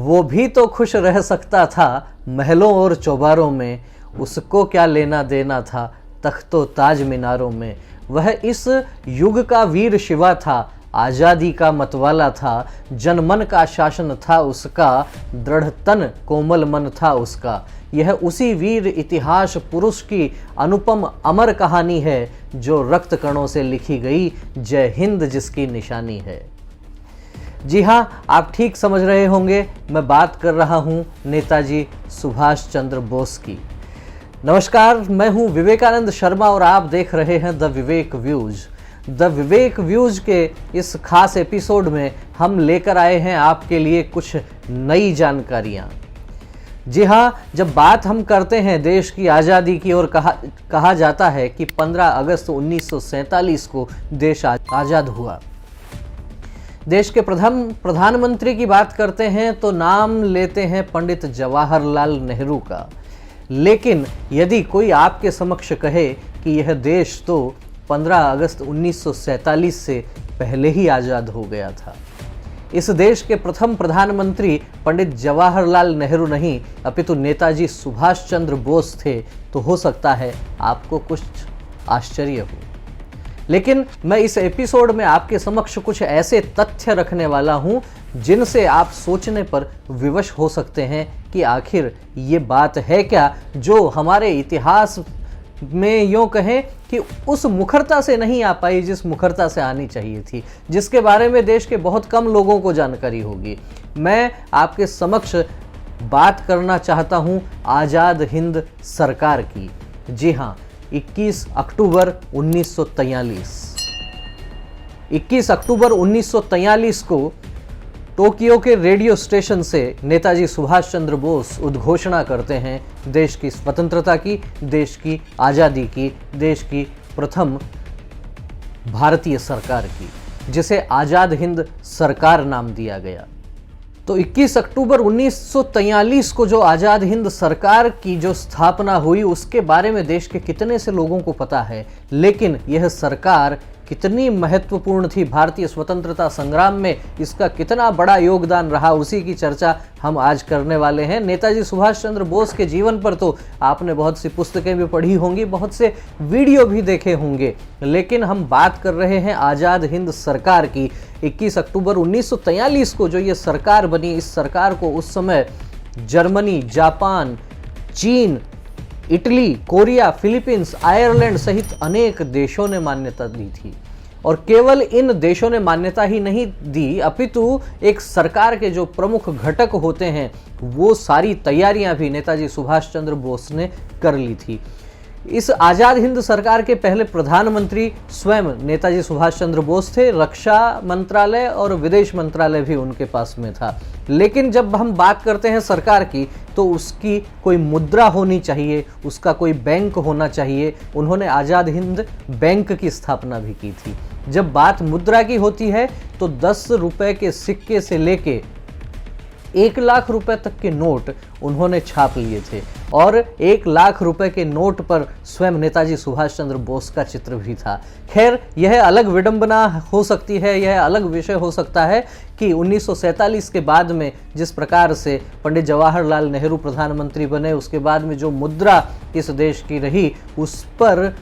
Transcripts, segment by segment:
वो भी तो खुश रह सकता था महलों और चौबारों में, उसको क्या लेना देना था तख्तो ताज मीनारों में। वह इस युग का वीर शिवा था, आज़ादी का मतवाला था, जनमन का शासन था उसका, दृढ़ तन कोमल मन था उसका। यह उसी वीर इतिहास पुरुष की अनुपम अमर कहानी है, जो रक्त कणों से लिखी गई जय हिंद जिसकी निशानी है। जी हाँ, आप ठीक समझ रहे होंगे, मैं बात कर रहा हूँ नेताजी सुभाष चंद्र बोस की। नमस्कार, मैं हूँ विवेकानंद शर्मा और आप देख रहे हैं the Vivek views. The Vivek views के इस खास एपिसोड में हम लेकर आए हैं आपके लिए कुछ नई जानकारियाँ। जी हाँ, जब बात हम करते हैं देश की आज़ादी की और कहा जाता है कि 15 अगस्त 1947 को देश आज़ाद हुआ। देश के प्रधानमंत्री की बात करते हैं तो नाम लेते हैं पंडित जवाहरलाल नेहरू का। लेकिन यदि कोई आपके समक्ष कहे कि यह देश तो 15 अगस्त 1947 से पहले ही आज़ाद हो गया था, इस देश के प्रथम प्रधानमंत्री पंडित जवाहरलाल नेहरू नहीं अपितु नेताजी सुभाष चंद्र बोस थे, तो हो सकता है आपको कुछ आश्चर्य हो। लेकिन मैं इस एपिसोड में आपके समक्ष कुछ ऐसे तथ्य रखने वाला हूं जिनसे आप सोचने पर विवश हो सकते हैं कि आखिर ये बात है क्या, जो हमारे इतिहास में यूँ कहें कि उस मुखरता से नहीं आ पाई जिस मुखरता से आनी चाहिए थी, जिसके बारे में देश के बहुत कम लोगों को जानकारी होगी। मैं आपके समक्ष बात करना चाहता हूँ आज़ाद हिंद सरकार की। जी हाँ, 21 अक्टूबर 1943। 21 अक्टूबर 1943 को टोक्यो के रेडियो स्टेशन से नेताजी सुभाष चंद्र बोस उद्घोषणा करते हैं देश की स्वतंत्रता की, देश की आज़ादी की, देश की प्रथम भारतीय सरकार की, जिसे आज़ाद हिंद सरकार नाम दिया गया। तो 21 अक्टूबर 1943 को जो आज़ाद हिंद सरकार की जो स्थापना हुई, उसके बारे में देश के कितने से लोगों को पता है। लेकिन यह सरकार कितनी महत्वपूर्ण थी भारतीय स्वतंत्रता संग्राम में, इसका कितना बड़ा योगदान रहा, उसी की चर्चा हम आज करने वाले हैं। नेताजी सुभाष चंद्र बोस के जीवन पर तो आपने बहुत सी पुस्तकें भी पढ़ी होंगी, बहुत से वीडियो भी देखे होंगे, लेकिन हम बात कर रहे हैं आज़ाद हिंद सरकार की। 21 अक्टूबर 1943 को जो ये सरकार बनी, इस सरकार को उस समय जर्मनी, जापान, चीन, इटली, कोरिया, फिलीपींस, आयरलैंड सहित अनेक देशों ने मान्यता दी थी। और केवल इन देशों ने मान्यता ही नहीं दी, अपितु एक सरकार के जो प्रमुख घटक होते हैं वो सारी तैयारियां भी नेताजी सुभाष चंद्र बोस ने कर ली थी। इस आज़ाद हिंद सरकार के पहले प्रधानमंत्री स्वयं नेताजी सुभाष चंद्र बोस थे। रक्षा मंत्रालय और विदेश मंत्रालय भी उनके पास में था। लेकिन जब हम बात करते हैं सरकार की, तो उसकी कोई मुद्रा होनी चाहिए, उसका कोई बैंक होना चाहिए। उन्होंने आज़ाद हिंद बैंक की स्थापना भी की थी। जब बात मुद्रा की होती है तो 10 रुपए के सिक्के से लेके 1 लाख रुपए तक के नोट उन्होंने छाप लिए थे, और 1 लाख रुपए के नोट पर स्वयं नेताजी सुभाष चंद्र बोस का चित्र भी था। खैर, यह अलग विडंबना हो सकती है, यह अलग विषय हो सकता है कि 1947 के बाद में जिस प्रकार से पंडित जवाहरलाल नेहरू प्रधानमंत्री बने, उसके बाद में जो मुद्रा इस देश की रही, उस पर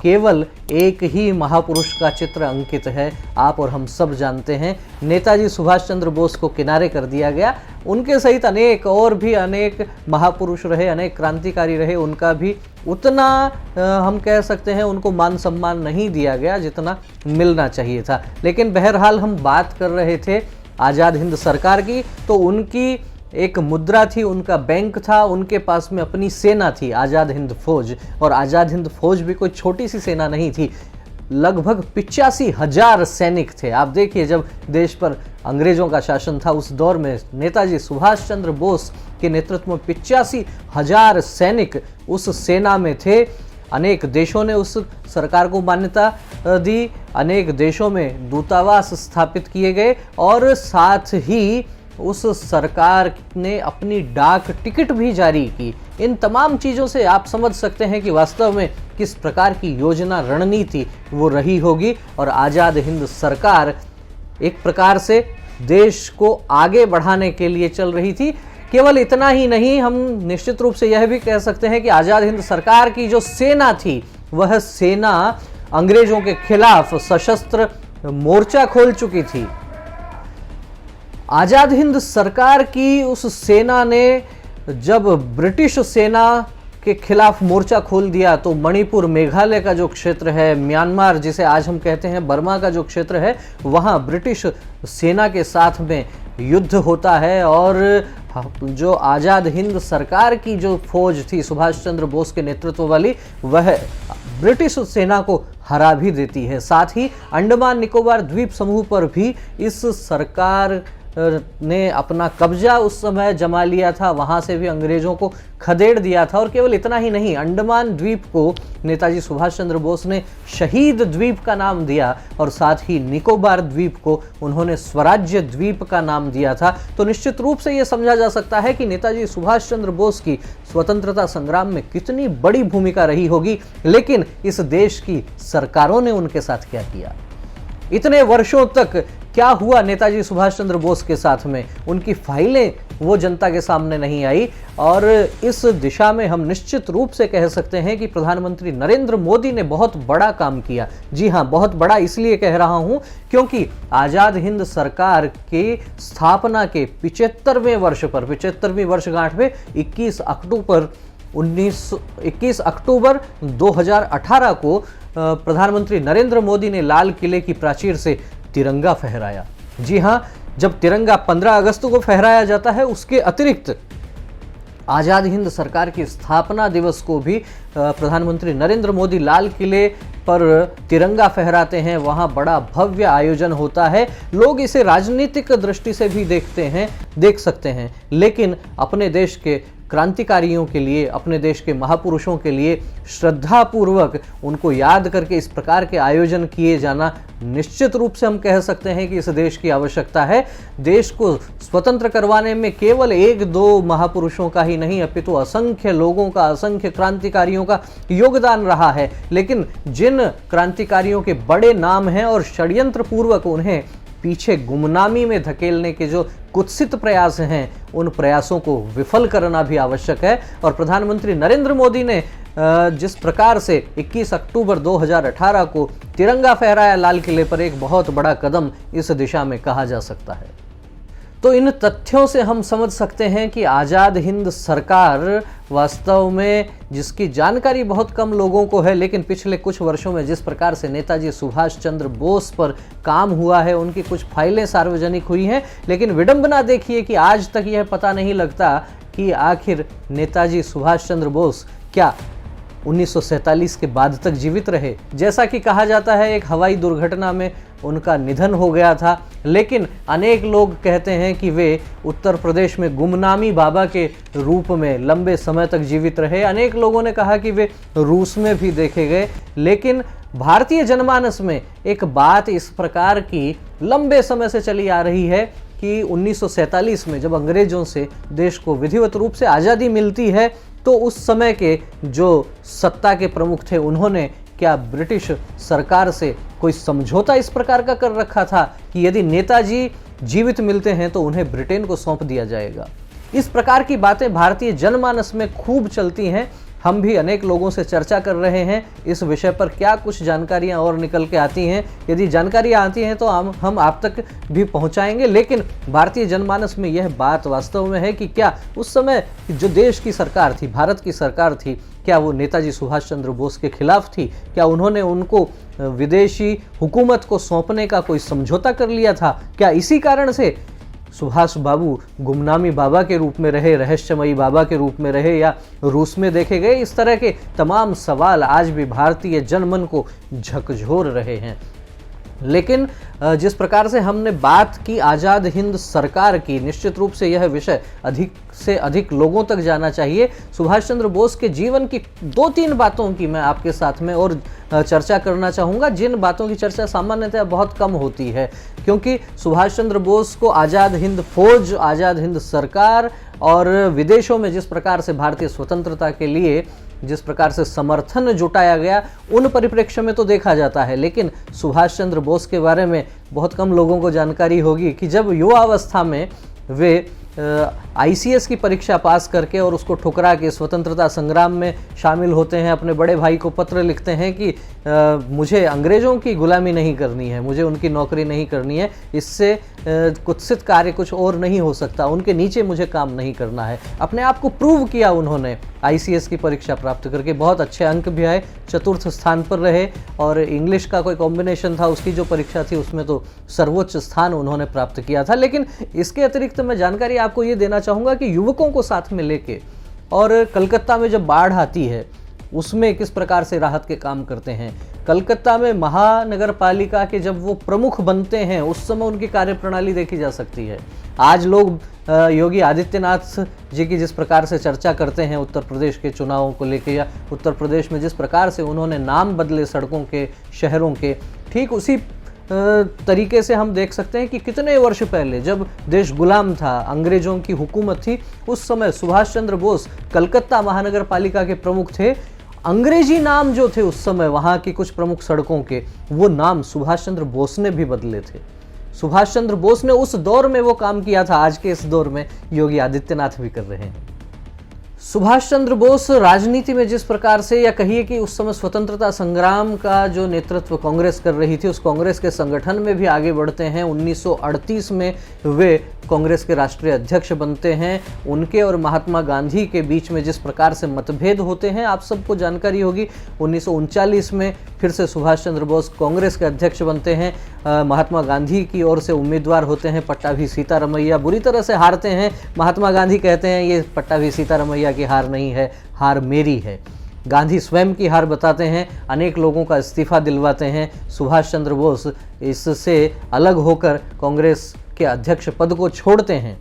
केवल एक ही महापुरुष का चित्र अंकित है। आप और हम सब जानते हैं, नेताजी सुभाष चंद्र बोस को किनारे कर दिया गया। उनके सहित अनेक और भी अनेक महापुरुष रहे, अनेक क्रांतिकारी रहे, उनका भी उतना हम कह सकते हैं उनको मान सम्मान नहीं दिया गया जितना मिलना चाहिए था। लेकिन बहरहाल हम बात कर रहे थे आज़ाद हिंद सरकार की, तो उनकी एक मुद्रा थी, उनका बैंक था, उनके पास में अपनी सेना थी, आज़ाद हिंद फौज। और आज़ाद हिंद फौज भी कोई छोटी सी सेना नहीं थी, लगभग 85,000 सैनिक थे। आप देखिए, जब देश पर अंग्रेजों का शासन था, उस दौर में नेताजी सुभाष चंद्र बोस के नेतृत्व में 85,000 सैनिक उस सेना में थे। अनेक देशों ने उस सरकार को मान्यता दी, अनेक देशों में दूतावास स्थापित किए गए, और साथ ही उस सरकार ने अपनी डाक टिकट भी जारी की। इन तमाम चीज़ों से आप समझ सकते हैं कि वास्तव में किस प्रकार की योजना, रणनीति वो रही होगी। और आज़ाद हिंद सरकार एक प्रकार से देश को आगे बढ़ाने के लिए चल रही थी। केवल इतना ही नहीं, हम निश्चित रूप से यह भी कह सकते हैं कि आज़ाद हिंद सरकार की जो सेना थी, वह सेना अंग्रेजों के खिलाफ सशस्त्र मोर्चा खोल चुकी थी। आज़ाद हिंद सरकार की उस सेना ने जब ब्रिटिश सेना के खिलाफ मोर्चा खोल दिया तो मणिपुर, मेघालय का जो क्षेत्र है, म्यांमार जिसे आज हम कहते हैं बर्मा का जो क्षेत्र है, वहाँ ब्रिटिश सेना के साथ में युद्ध होता है और जो आज़ाद हिंद सरकार की जो फौज थी सुभाष चंद्र बोस के नेतृत्व वाली, वह ब्रिटिश सेना को हरा भी देती है। साथ ही अंडमान निकोबार द्वीप समूह पर भी इस सरकार ने अपना कब्जा उस समय जमा लिया था, वहां से भी अंग्रेजों को खदेड़ दिया था। और केवल इतना ही नहीं, अंडमान द्वीप को नेताजी सुभाष चंद्र बोस ने शहीद द्वीप का नाम दिया और साथ ही निकोबार द्वीप को उन्होंने स्वराज्य द्वीप का नाम दिया था। तो निश्चित रूप से यह समझा जा सकता है कि नेताजी सुभाष चंद्र बोस की स्वतंत्रता संग्राम में कितनी बड़ी भूमिका रही होगी। लेकिन इस देश की सरकारों ने उनके साथ क्या किया, इतने वर्षों तक क्या हुआ नेताजी सुभाष चंद्र बोस के साथ में, उनकी फाइलें वो जनता के सामने नहीं आई। और इस दिशा में हम निश्चित रूप से कह सकते हैं कि प्रधानमंत्री नरेंद्र मोदी ने बहुत बड़ा काम किया। जी हाँ, बहुत बड़ा इसलिए कह रहा हूं क्योंकि आज़ाद हिंद सरकार के स्थापना के 75वें वर्ष पर, 75वीं वर्षगांठ में 21 अक्टूबर 2018 को प्रधानमंत्री नरेंद्र मोदी ने लाल किले की प्राचीर से तिरंगा फहराया। जी हां, जब तिरंगा 15 अगस्त को फहराया जाता है, उसके अतिरिक्त आज़ाद हिंद सरकार की स्थापना दिवस को भी प्रधानमंत्री नरेंद्र मोदी लाल किले पर तिरंगा फहराते हैं। वहां बड़ा भव्य आयोजन होता है। लोग इसे राजनीतिक दृष्टि से भी देख सकते हैं, लेकिन अपने देश के क्रांतिकारियों के लिए, अपने देश के महापुरुषों के लिए श्रद्धापूर्वक उनको याद करके इस प्रकार के आयोजन किए जाना निश्चित रूप से हम कह सकते हैं कि इस देश की आवश्यकता है। देश को स्वतंत्र करवाने में केवल एक दो महापुरुषों का ही नहीं, अपितु असंख्य लोगों का, असंख्य क्रांतिकारियों का योगदान रहा है। लेकिन जिन क्रांतिकारियों के बड़े नाम हैं और षड्यंत्र पूर्वक उन्हें पीछे गुमनामी में धकेलने के जो कुत्सित प्रयास हैं, उन प्रयासों को विफल करना भी आवश्यक है। और प्रधानमंत्री नरेंद्र मोदी ने जिस प्रकार से 21 अक्टूबर 2018 को तिरंगा फहराया लाल किले पर, एक बहुत बड़ा कदम इस दिशा में कहा जा सकता है। तो इन तथ्यों से हम समझ सकते हैं कि आज़ाद हिंद सरकार वास्तव में, जिसकी जानकारी बहुत कम लोगों को है, लेकिन पिछले कुछ वर्षों में जिस प्रकार से नेताजी सुभाष चंद्र बोस पर काम हुआ है, उनकी कुछ फाइलें सार्वजनिक हुई हैं। लेकिन विडंबना देखिए कि आज तक यह पता नहीं लगता कि आखिर नेताजी सुभाष चंद्र बोस क्या 1947 के बाद तक जीवित रहे। जैसा कि कहा जाता है, एक हवाई दुर्घटना में उनका निधन हो गया था, लेकिन अनेक लोग कहते हैं कि वे उत्तर प्रदेश में गुमनामी बाबा के रूप में लंबे समय तक जीवित रहे। अनेक लोगों ने कहा कि वे रूस में भी देखे गए। लेकिन भारतीय जनमानस में एक बात इस प्रकार की लंबे समय से चली आ रही है कि 1947 में जब अंग्रेजों से देश को विधिवत रूप से आज़ादी मिलती है, तो उस समय के जो सत्ता के प्रमुख थे, उन्होंने क्या ब्रिटिश सरकार से कोई समझौता इस प्रकार का कर रखा था कि यदि नेताजी जीवित मिलते हैं तो उन्हें ब्रिटेन को सौंप दिया जाएगा। इस प्रकार की बातें भारतीय जनमानस में खूब चलती हैं। हम भी अनेक लोगों से चर्चा कर रहे हैं इस विषय पर, क्या कुछ जानकारियां और निकल के आती हैं। यदि जानकारियां आती हैं तो हम आप तक भी पहुंचाएंगे। लेकिन भारतीय जनमानस में यह बात वास्तव में है कि क्या उस समय जो देश की सरकार थी, भारत की सरकार थी, क्या वो नेताजी सुभाष चंद्र बोस के खिलाफ थी? क्या उन्होंने उनको विदेशी हुकूमत को सौंपने का कोई समझौता कर लिया था? क्या इसी कारण से सुभाष बाबू गुमनामी बाबा के रूप में रहे, रहस्यमयी बाबा के रूप में रहे, या रूस में देखे गए? इस तरह के तमाम सवाल आज भी भारतीय जनमन को झकझोर रहे हैं। लेकिन जिस प्रकार से हमने बात की आज़ाद हिंद सरकार की, निश्चित रूप से यह विषय अधिक से अधिक लोगों तक जाना चाहिए। सुभाष चंद्र बोस के जीवन की 2-3 बातों की मैं आपके साथ में और चर्चा करना चाहूँगा, जिन बातों की चर्चा सामान्यतः बहुत कम होती है, क्योंकि सुभाष चंद्र बोस को आज़ाद हिंद फौज, आज़ाद हिंद सरकार और विदेशों में जिस प्रकार से भारतीय स्वतंत्रता के लिए जिस प्रकार से समर्थन जुटाया गया, उन परिप्रेक्ष्य में तो देखा जाता है। लेकिन सुभाष चंद्र बोस के बारे में बहुत कम लोगों को जानकारी होगी कि जब युवावस्था में वे आईसीएस की परीक्षा पास करके और उसको ठुकरा के स्वतंत्रता संग्राम में शामिल होते हैं, अपने बड़े भाई को पत्र लिखते हैं कि मुझे अंग्रेज़ों की गुलामी नहीं करनी है, मुझे उनकी नौकरी नहीं करनी है, इससे कुत्सित कार्य कुछ और नहीं हो सकता, उनके नीचे मुझे काम नहीं करना है। अपने आप को प्रूव किया उन्होंने आईसीएस की परीक्षा प्राप्त करके, बहुत अच्छे अंक भी आए, चतुर्थ स्थान पर रहे और इंग्लिश का कोई कॉम्बिनेशन था, उसकी जो परीक्षा थी उसमें तो सर्वोच्च स्थान उन्होंने प्राप्त किया था। लेकिन इसके अतिरिक्त मैं जानकारी आपको ये देना चाहूँगा कि युवकों को साथ में लेके और कलकत्ता में जब बाढ़ आती है उसमें किस प्रकार से राहत के काम करते हैं। कलकत्ता में महानगर पालिका के जब वो प्रमुख बनते हैं उस समय उनकी कार्यप्रणाली देखी जा सकती है। आज लोग योगी आदित्यनाथ जी की जिस प्रकार से चर्चा करते हैं उत्तर प्रदेश के चुनावों को लेकर, या उत्तर प्रदेश में जिस प्रकार से उन्होंने नाम बदले सड़कों के, शहरों के, ठीक उसी तरीके से हम देख सकते हैं कि कितने वर्ष पहले जब देश गुलाम था, अंग्रेजों की हुकूमत थी, उस समय सुभाष चंद्र बोस कलकत्ता महानगर पालिका के प्रमुख थे। अंग्रेजी नाम जो थे उस समय वहाँ की कुछ प्रमुख सड़कों के, वो नाम सुभाष चंद्र बोस ने भी बदले थे। सुभाष चंद्र बोस ने उस दौर में वो काम किया था, आज के इस दौर में योगी आदित्यनाथ भी कर रहे हैं। सुभाष चंद्र बोस राजनीति में जिस प्रकार से, या कहिए कि उस समय स्वतंत्रता संग्राम का जो नेतृत्व कांग्रेस कर रही थी, उस कांग्रेस के संगठन में भी आगे बढ़ते हैं। 1938 में वे कांग्रेस के राष्ट्रीय अध्यक्ष बनते हैं। उनके और महात्मा गांधी के बीच में जिस प्रकार से मतभेद होते हैं आप सबको जानकारी होगी। 1939 में फिर से सुभाष चंद्र बोस कांग्रेस के अध्यक्ष बनते हैं। महात्मा गांधी की ओर से उम्मीदवार होते हैं पट्टाभी सीतारमैया, बुरी तरह से हारते हैं। महात्मा गांधी कहते हैं ये पट्टाभी सीतारमैया की हार नहीं है, हार मेरी है। गांधी स्वयं की हार बताते हैं, अनेक लोगों का इस्तीफा दिलवाते हैं। सुभाष चंद्र बोस इससे अलग होकर कांग्रेस के अध्यक्ष पद को छोड़ते हैं।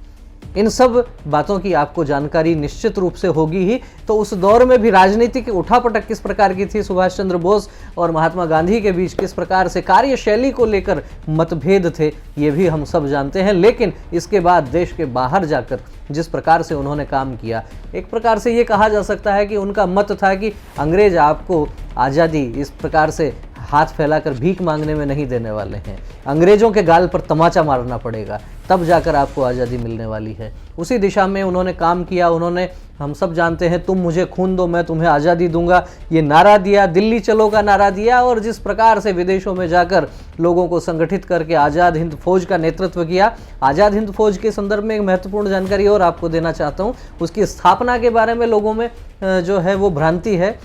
इन सब बातों की आपको जानकारी निश्चित रूप से होगी ही। तो उस दौर में भी राजनीतिक उठापटक किस प्रकार की थी, सुभाष चंद्र बोस और महात्मा गांधी के बीच किस प्रकार से कार्यशैली को लेकर मतभेद थे, ये भी हम सब जानते हैं। लेकिन इसके बाद देश के बाहर जाकर जिस प्रकार से उन्होंने काम किया, एक प्रकार से ये कहा जा सकता है कि उनका मत था कि अंग्रेज आपको आज़ादी इस प्रकार से हाथ फैलाकर भीख मांगने में नहीं देने वाले हैं, अंग्रेजों के गाल पर तमाचा मारना पड़ेगा, तब जाकर आपको आज़ादी मिलने वाली है। उसी दिशा में उन्होंने काम किया। उन्होंने, हम सब जानते हैं, तुम मुझे खून दो मैं तुम्हें आज़ादी दूंगा, ये नारा दिया, दिल्ली चलो का नारा दिया, और जिस प्रकार से विदेशों में जाकर लोगों को संगठित करके आज़ाद हिंद फौज का नेतृत्व किया। आज़ाद हिंद फौज के संदर्भ में एक महत्वपूर्ण जानकारी और आपको देना चाहता हूँ। उसकी स्थापना के बारे में लोगों में जो है वो भ्रांति है।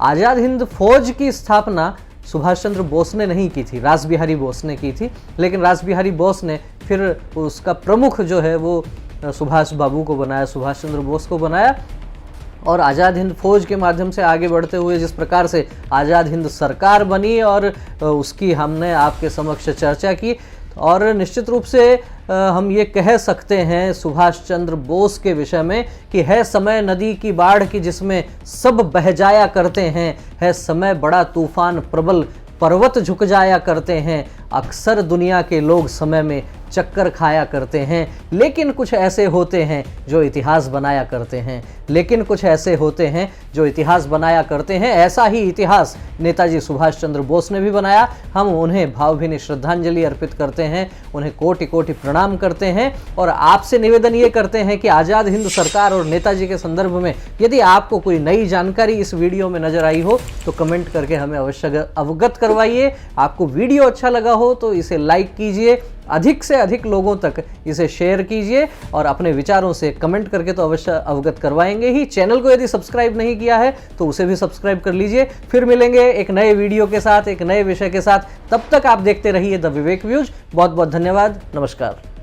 आज़ाद हिंद फौज की स्थापना सुभाष चंद्र बोस ने नहीं की थी, रासबिहारी बोस ने की थी। लेकिन रासबिहारी बोस ने फिर उसका प्रमुख जो है वो सुभाष बाबू को बनाया, सुभाष चंद्र बोस को बनाया। और आज़ाद हिंद फौज के माध्यम से आगे बढ़ते हुए जिस प्रकार से आज़ाद हिंद सरकार बनी और उसकी हमने आपके समक्ष चर्चा की। और निश्चित रूप से हम ये कह सकते हैं सुभाष चंद्र बोस के विषय में कि है समय नदी की बाढ़ की जिसमें सब बह जाया करते हैं, है समय बड़ा तूफान प्रबल पर्वत झुक जाया करते हैं, अक्सर दुनिया के लोग समय में चक्कर खाया करते हैं, लेकिन कुछ ऐसे होते हैं जो इतिहास बनाया करते हैं, लेकिन कुछ ऐसे होते हैं जो इतिहास बनाया करते हैं। ऐसा ही इतिहास नेताजी सुभाष चंद्र बोस ने भी बनाया। हम उन्हें भावभीनी श्रद्धांजलि अर्पित करते हैं, उन्हें कोटि कोटि प्रणाम करते हैं। और आपसे निवेदन ये करते हैं कि आज़ाद हिंद सरकार और नेताजी के संदर्भ में यदि आपको कोई नई जानकारी इस वीडियो में नजर आई हो तो कमेंट करके हमें अवश्य अवगत करवाइए। आपको वीडियो अच्छा लगा हो तो इसे लाइक कीजिए, अधिक से अधिक लोगों तक इसे शेयर कीजिए और अपने विचारों से कमेंट करके तो अवश्य अवगत करवाएंगे ही। चैनल को यदि सब्सक्राइब नहीं किया है तो उसे भी सब्सक्राइब कर लीजिए। फिर मिलेंगे एक नए वीडियो के साथ, एक नए विषय के साथ। तब तक आप देखते रहिए द विवेक व्यूज। बहुत बहुत धन्यवाद। नमस्कार।